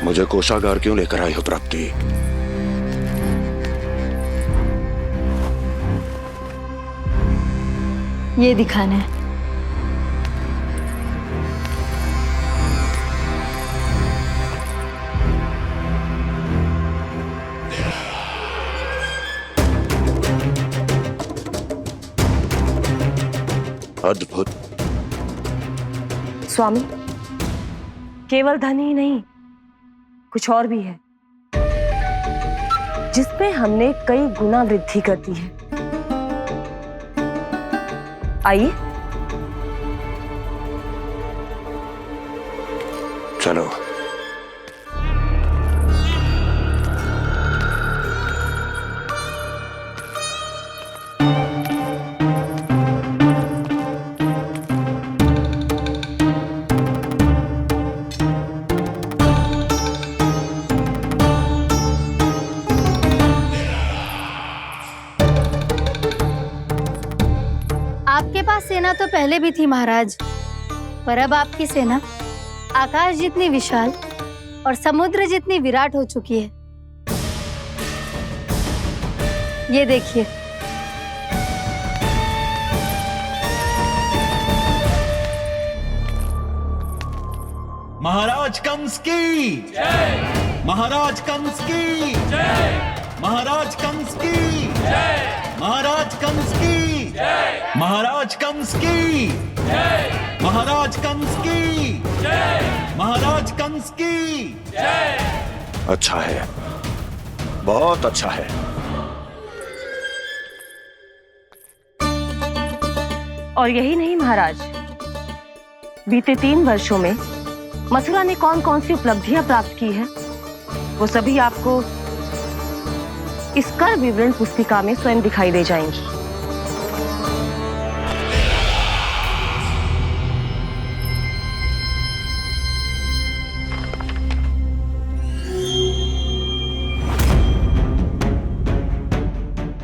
मुझे कोषागार क्यों लेकर आई हो प्राप्ति? ये दिखाना है। अद्भुत। स्वामी, केवल धन ही नहीं, कुछ और भी है जिसमें हमने कई गुना वृद्धि कर दी है। आइए। चलो। आपके पास सेना तो पहले भी थी महाराज, पर अब आपकी सेना आकाश जितनी विशाल और समुद्र जितनी विराट हो चुकी है। ये देखिए। महाराज कंस की जय। महाराज कंस की जय। महाराज कंस की जय। महाराज कंस की जय। महाराज कंस की जय। महाराज कंस की जय। महाराज कंस की जय। अच्छा है, बहुत अच्छा है। और यही नहीं महाराज, बीते 3 वर्षों में मथुरा ने कौन कौन सी उपलब्धियां प्राप्त की है, वो सभी आपको इस कर विवरण पुस्तिका में स्वयं दिखाई दे जाएंगी।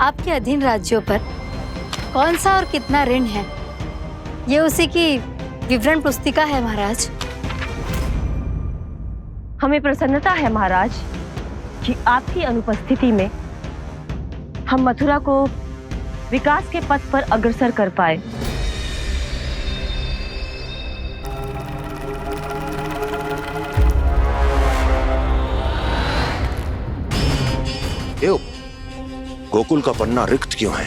आपके अधीन राज्यों पर कौन सा और कितना ऋण है, ये उसी की विवरण पुस्तिका है महाराज। हमें प्रसन्नता है महाराज कि आपकी अनुपस्थिति में हम मथुरा को विकास के पथ पर अग्रसर कर पाए। गोकुल का पन्ना रिक्त क्यों है?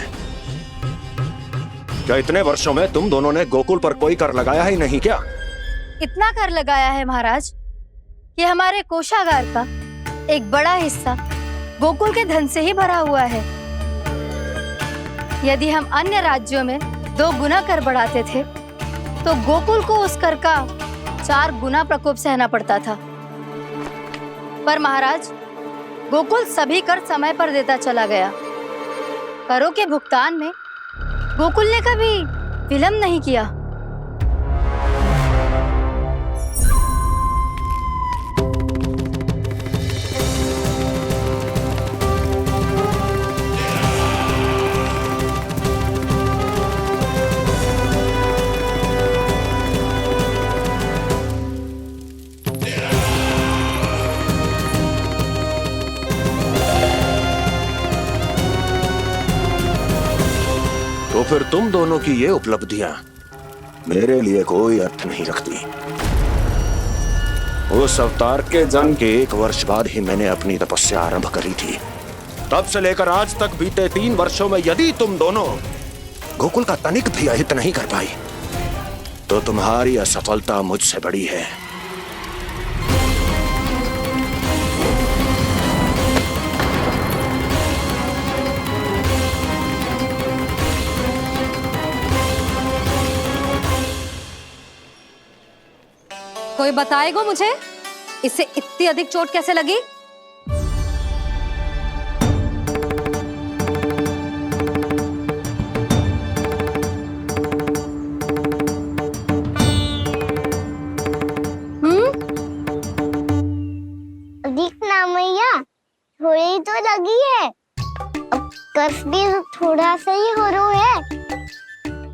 क्या इतने वर्षों में तुम दोनों ने गोकुल पर कोई कर लगाया ही नहीं क्या? इतना कर लगाया है महाराज कि हमारे कोषागार का एक बड़ा हिस्सा गोकुल के धन से ही भरा हुआ है। यदि हम अन्य राज्यों में 2 गुना कर बढ़ाते थे तो गोकुल को उस कर का 4 गुना प्रकोप सहना पड़ता था। पर महाराज, गोकुल सभी कर समय पर देता चला गया। करों के भुगतान में गोकुल ने कभी विलंब नहीं किया। तो फिर तुम दोनों की ये उपलब्धियां मेरे लिए कोई अर्थ नहीं रखती। उस अवतार के जन्म के 1 वर्ष बाद ही मैंने अपनी तपस्या आरंभ करी थी। तब से लेकर आज तक बीते 3 वर्षों में यदि तुम दोनों गोकुल का तनिक भी अहित नहीं कर पाई तो तुम्हारी असफलता मुझसे बड़ी है। कोई बताएगा मुझे इसे इतनी अधिक चोट कैसे लगी? अधिक ना मैया, थोड़ी तो लगी है। अब कस भी थोड़ा सा ही हो रहा है।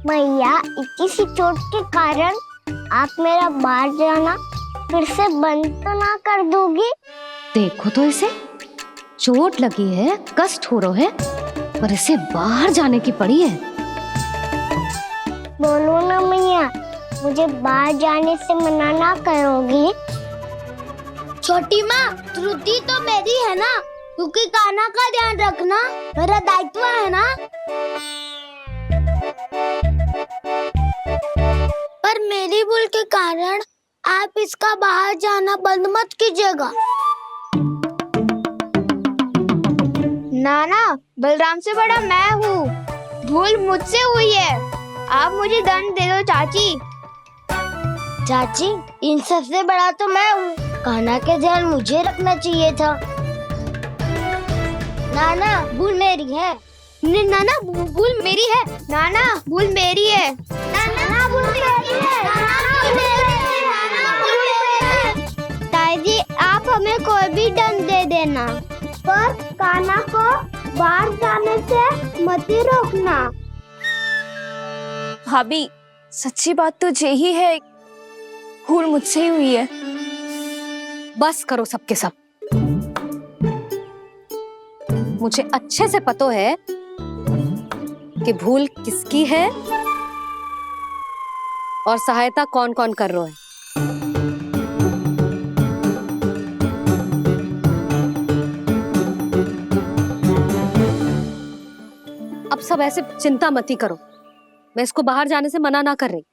मैया, इतनी सी चोट के कारण आप मेरा बाहर जाना फिर से बंद तो ना कर दोगी? देखो तो इसे, चोट लगी है, कष्ट हो रहा है, पर इसे बाहर जाने की पड़ी है। बोलो ना मैया, मुझे बाहर जाने से मना ना करोगी? छोटी माँ, त्रुटि तो मेरी है ना, क्योंकि कान्हा का ध्यान रखना मेरा दायित्व है ना। पर मेरी भूल के कारण आप इसका बाहर जाना बंद मत कीजिएगा। नाना, बलराम से बड़ा मैं हूँ, भूल मुझसे हुई है, आप मुझे दंड दे दो चाची। चाची, इन सबसे बड़ा तो मैं हूँ, कान्हा के ध्यान मुझे रखना चाहिए था। नाना, भूल मेरी है। नाना, भूल मेरी है। नाना, भूल मेरी है। नाना, भूल मेरी है। नाना, भूल मेरी है। नाना, भूल मेरी है। ताई जी, आप हमें कोई भी दंड दे देना, पर कान्हा को बाहर जाने से मत ही रोकना। भाभी, सच्ची बात तो यही है, भूल मुझसे ही हुई है। बस करो सबके सब। मुझे अच्छे से पता है कि भूल किसकी है और सहायता कौन कौन कर रहा है। अब सब ऐसे चिंता मत ही करो, मैं इसको बाहर जाने से मना ना कर रही।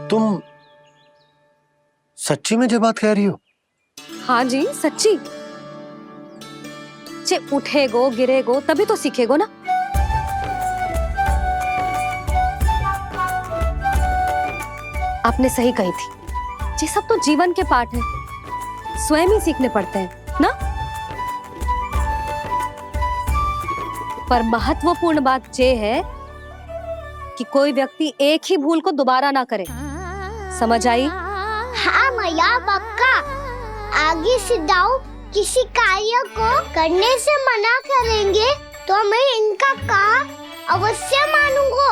तुम सच्ची में जो बात कह रही हो? हाँ जी, सच्ची। जे उठेगो गिरेगो तभी तो सीखेगो ना। आपने सही कही थी, ये सब तो जीवन के पाठ है, स्वयं ही सीखने पड़ते हैं ना। पर महत्वपूर्ण बात ये है कि कोई व्यक्ति एक ही भूल को दोबारा ना करे, समझ आई? हाँ मैया, पक्का। आगे से दाऊ किसी कार्य को करने से मना करेंगे तो मैं इनका कहा अवश्य मानूंगा।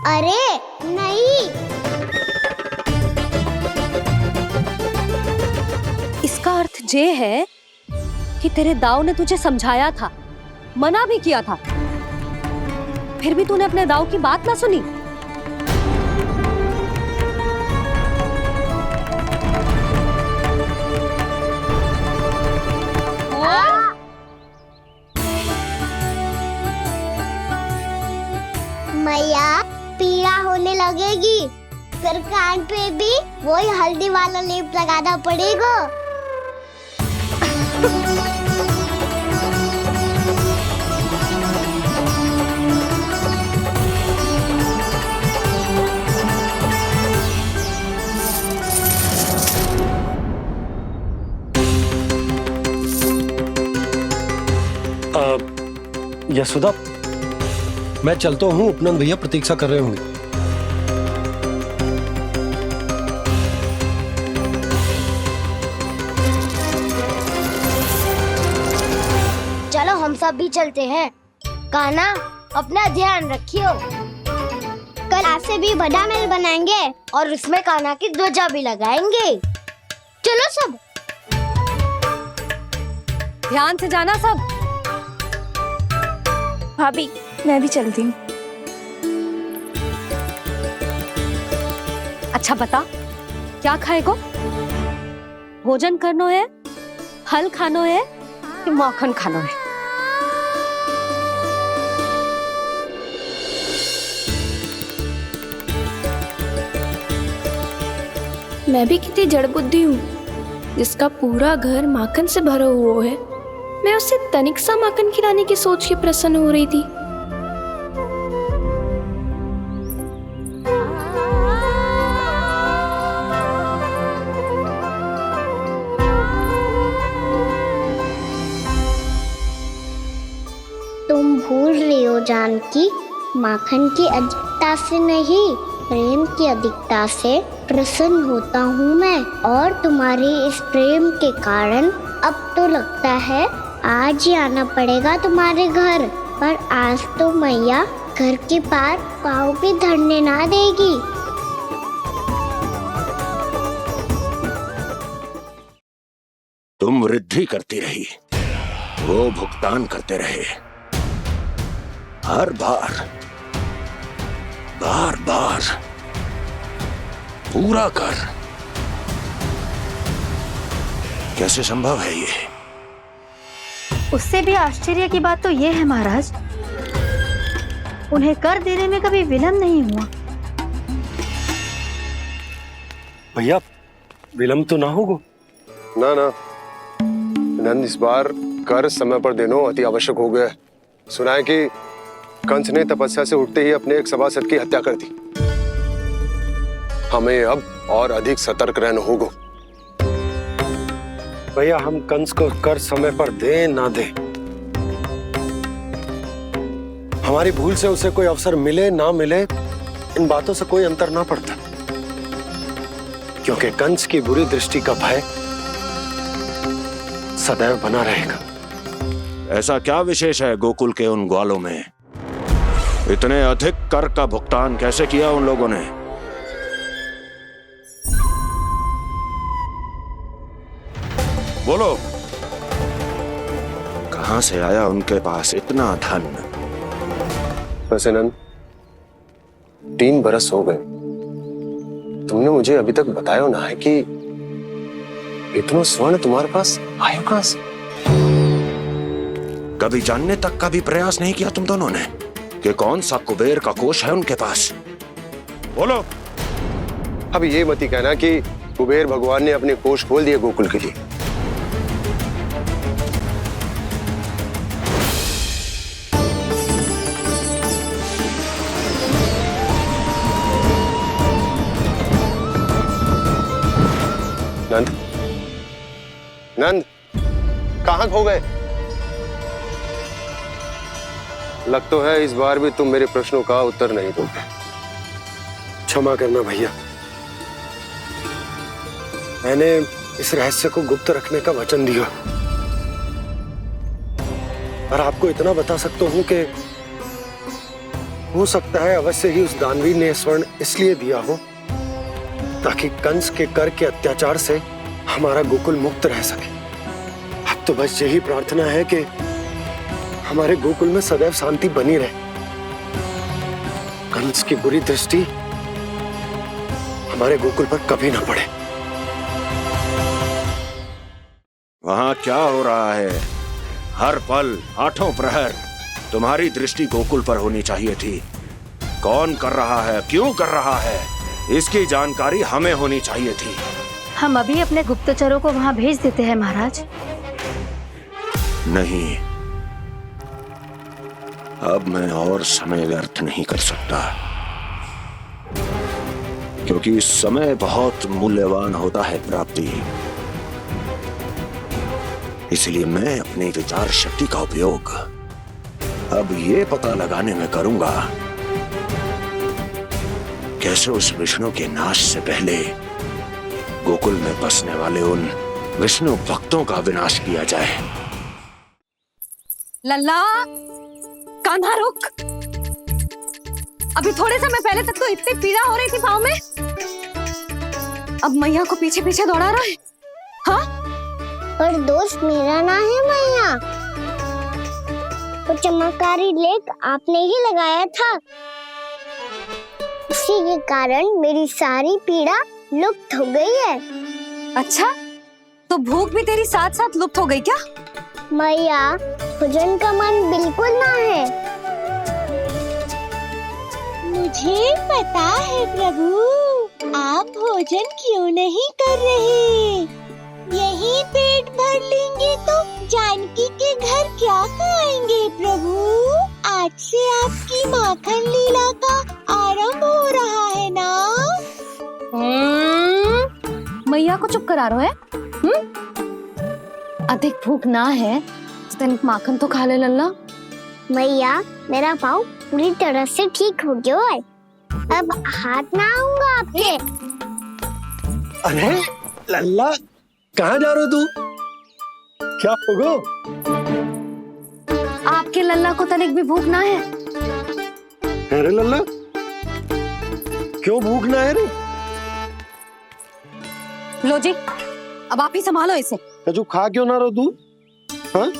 अरे नहीं, इसका अर्थ ये है कि तेरे दाऊ ने तुझे समझाया था, मना भी किया था, फिर भी तूने अपने दाऊ की बात ना सुनी। मैया, पीड़ा होने लगेगी, फिर कान पे भी वही हल्दी वाला लेप लगाना पड़ेगा। यशोदा, मैं चलता हूँ, उपनंद भैया प्रतीक्षा कर रहे होंगे। चलो हम सब भी चलते हैं। कान्हा, अपना ध्यान रखियो। कल आज से भी बड़ा महल बनाएंगे और उसमें कान्हा की ध्वजा भी लगाएंगे। चलो सब। ध्यान से जाना सब। भाभी, मैं भी चलती हूँ। अच्छा बता, क्या खाएगो? भोजन करनो है, फल खानो है कि माखन खानो है? मैं भी कितनी जड़ बुद्धि हूँ, जिसका पूरा घर माखन से भरा हुआ है। मैं उससे तनिक सा माखन खिलाने की सोच के प्रसन्न हो रही थी। तुम भूल रही हो जानकी, माखन की अधिकता से नहीं, प्रेम की अधिकता से प्रसन्न होता हूँ मैं, और तुम्हारे इस प्रेम के कारण अब तो लगता है आज ही आना पड़ेगा तुम्हारे घर, पर आज तो मैया घर के पार पाँव भी धरने ना देगी। तुम वृद्धि करती रही, वो भुगतान करते रहे। हर बार बार बार पूरा कर। कैसे संभव है ये? उससे भी आश्चर्य की बात तो ये है महाराज, उन्हें कर देने में कभी विलंब नहीं हुआ। भैया विलंब तो ना होगा? ना ना नंद, इस बार कर समय पर देना अति आवश्यक हो गया है। सुना है कि कंस ने तपस्या से उठते ही अपने एक सभासद की हत्या कर दी। हमें अब और अधिक सतर्क रहना होगा। भैया हम कंस को कर समय पर दे ना दे, हमारी भूल से उसे कोई अवसर मिले ना मिले, इन बातों से कोई अंतर ना पड़ता, क्योंकि कंस की बुरी दृष्टि का भय सदैव बना रहेगा। ऐसा क्या विशेष है गोकुल के उन ग्वालों में? इतने अधिक कर का भुगतान कैसे किया उन लोगों ने? बोलो, कहां से आया उनके पास इतना धन? वैसे नंद, 3 बरस हो गए, तुमने मुझे अभी तक बताया ना है कि इतना स्वर्ण तुम्हारे पास आया कहां से? कभी जानने तक का भी प्रयास नहीं किया तुम दोनों ने कि कौन सा कुबेर का कोष है उनके पास? बोलो। अब ये मत ही कहना कि कुबेर भगवान ने अपने कोष खोल दिए गोकुल के लिए। नंद, नंद, कहां खो गए? लग तो है इस बार भी तुम मेरे प्रश्नों का उत्तर नहीं दोगे। क्षमा करना भैया, मैंने इस रहस्य को गुप्त रखने का वचन दिया, पर आपको इतना बता सकता हूं कि हो सकता है अवश्य ही उस दानवीर ने स्वर्ण इसलिए दिया हो ताकि कंस के कर के अत्याचार से हमारा गोकुल मुक्त रह सके। अब तो बस यही प्रार्थना है कि हमारे गोकुल में सदैव शांति बनी रहे, कंस की बुरी दृष्टि हमारे गोकुल पर कभी ना पड़े। वहां क्या हो रहा है? हर पल, आठों प्रहर तुम्हारी दृष्टि गोकुल पर होनी चाहिए थी। कौन कर रहा है, क्यों कर रहा है, इसकी जानकारी हमें होनी चाहिए थी। हम अभी अपने गुप्तचरों को वहां भेज देते हैं महाराज। नहीं, अब मैं और समय व्यर्थ नहीं कर सकता, क्योंकि समय बहुत मूल्यवान होता है प्राप्ति। इसलिए मैं अपनी विचार शक्ति का उपयोग अब ये पता लगाने में करूंगा कैसे उस विष्णु के नाश से पहले गोकुल में बसने वाले उन विष्णु भक्तों का विनाश किया जाए। लल्ला, कान्हा रुक। अभी थोड़े समय पहले तक तो इतनी पीड़ा हो रही थी पाँव में, अब मैया को पीछे पीछे दौड़ा रहा है। हाँ? पर दोस्त मेरा ना है मैया, वो चमत्कारी लेख आपने ही लगाया था, इसी के कारण मेरी सारी पीड़ा लुप्त हो गई है। अच्छा, तो भूख भी तेरी साथ साथ लुप्त हो गई क्या? मैया, भोजन का मन बिल्कुल ना है। मुझे पता है प्रभु, आप भोजन क्यों नहीं कर रहे। यही पेट भर लेंगे तो जानकी के घर क्या खाएंगे प्रभु। आज से आपकी माखन लीला का आरंभ हो रहा है ना। मैया को चुप करा रहे है? अधिक भूख ना है तो तनिक माखन तो खा ले लल्ला। मैया, मेरा पाँव पूरी तरह से ठीक हो गया है, अब हाथ ना आऊंगा आपके। अरे लल्ला, कहाँ जा रहे हो तू? क्या होगा? आपके लल्ला को तनिक भी भूख ना है? अरे लल्ला, क्यों भूख ना है रे? लो जी, अब आप ही संभालो इसे। तू खा क्यों ना रहो तू? हाँ?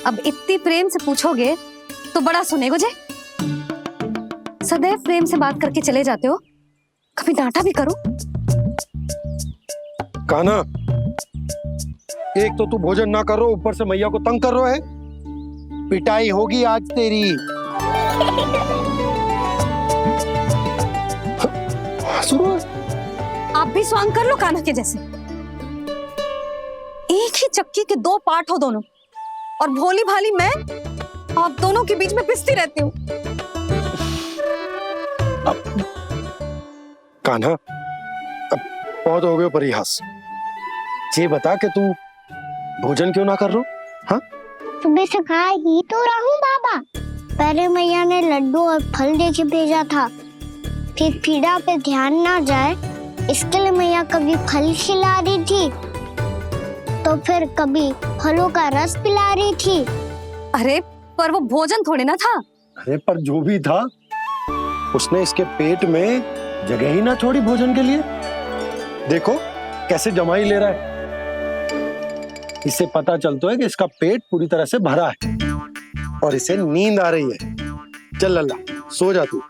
अब इतनी प्रेम से पूछोगे तो बड़ा सुनेगो जे। सदैव प्रेम से बात करके चले जाते हो, कभी डांटा भी करो। कान्हा, एक तो तू भोजन ना करो, ऊपर से मैया को तंग कर रहा है। पिटाई होगी आज तेरी। आप भी स्वांग कर लो कान्हा के जैसे। एक ही चक्की के दो पार्ट हो दोनों, और भोली भाली मैं आप दोनों के बीच में पिसती रहती हूँ। कान्हा, अब बहुत हो गए परिहास। ये बता कि तू भोजन क्यों ना कर रहा? हाँ? सुबह से खा ही तो रहा हूँ बाबा। पहले मैया ने लड्डू और फल देके भेजा था, फिर पीड़ा पे ध्यान ना जाए इसके लिए मैया कभी फल खिला रही थी तो फिर कभी फलों का रस पिला रही थी। अरे पर वो भोजन थोड़े ना था। अरे पर जो भी था, उसने इसके पेट में जगह ही ना छोड़ी भोजन के लिए। देखो कैसे जमाई ले रहा है। इससे पता चलता है कि इसका पेट पूरी तरह से भरा है और इसे नींद आ रही है। चल लल्ला, सो जा तू।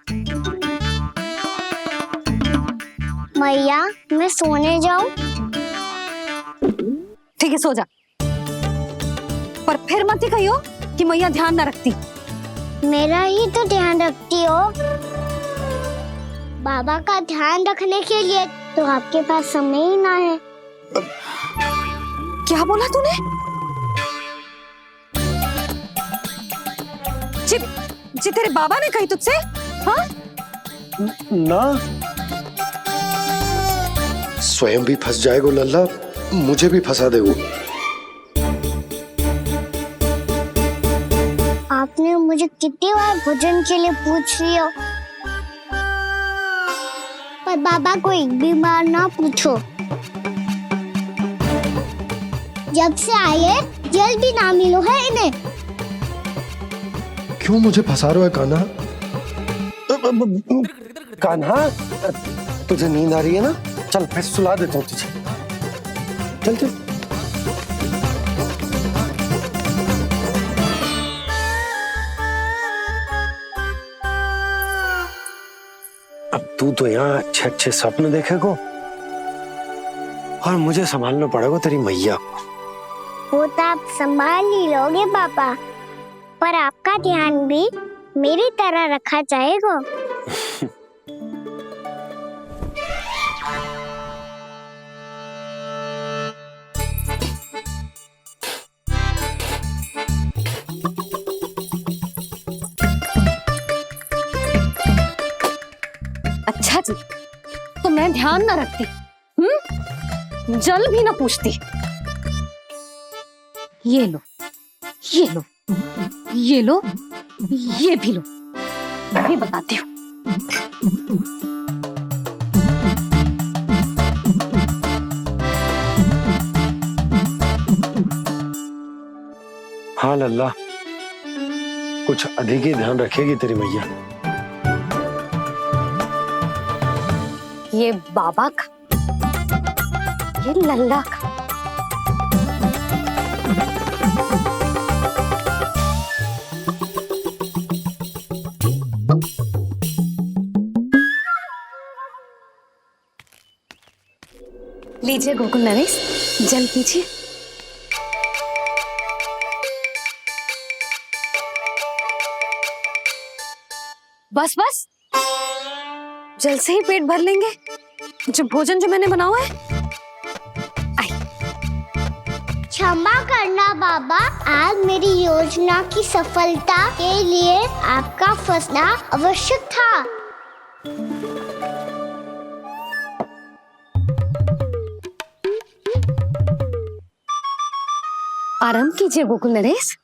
मैया, मैं सोने जाऊं? ठीक है, सो जा। पर फिर मत ही कहियो कि मैया ध्यान ना रखती। मेरा ही तो ध्यान रखती हो। बाबा का ध्यान रखने के लिए तो आपके पास समय ही ना है। क्या बोला तूने? जी तेरे बाबा ने कही तुझसे? हाँ? ना, स्वयं भी फंस जाएगा लल्ला, मुझे भी फंसा देगो। आपने मुझे कितनी बार भोजन के लिए पूछ लिया, पर बाबा को एक भी बार ना पूछो। जब से आए जल भी ना मिलो है इन्हें। क्यों मुझे फंसा रहा है कान्हा? कान्हा, तुझे नींद आ रही है ना? चल मैं सुला देता हूँ तुझे। चल चल। अब तू तो यहाँ अच्छे अच्छे सपने देखेगो और मुझे संभालना पड़ेगा तेरी मैया को। वो तो आप संभाल ही लोगे पापा, पर आपका ध्यान भी मेरी तरह रखा जाएगा। अच्छा जी, तो मैं ध्यान ना रखती, जल भी ना पूछती। ये लो, ये लो, ये लो, ये भी लो। मैं भी बताती हूँ। हाँ लल्ला, कुछ अधिक ही ध्यान रखेगी तेरी मैया। ये बाबा का, ये लल्ला का। लीजिए गोकुल नरेश, जल पीजिए। बस बस, जल से ही पेट भर लेंगे। जो भोजन जो मैंने बनाया है। क्षमा करना बाबा, आज मेरी योजना की सफलता के लिए आपका फंसना आवश्यक था। आराम कीजिए गोकुल नरेश।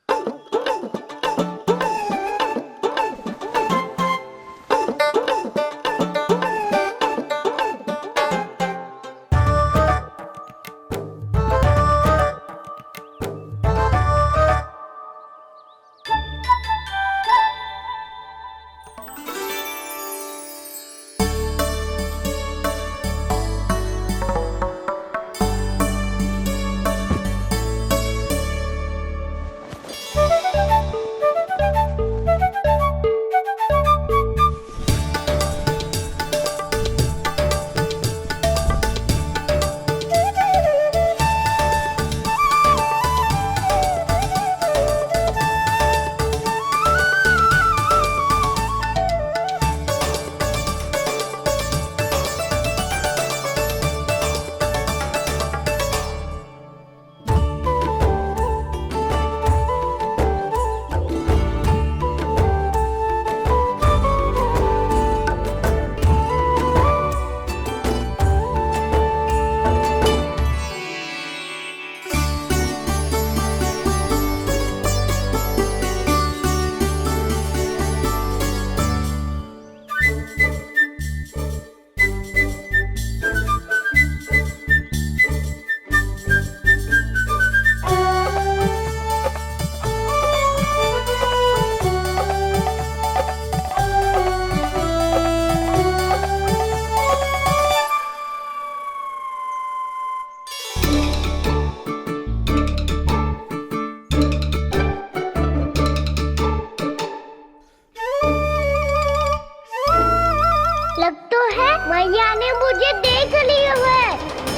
मैया ने मुझे देख लिया है।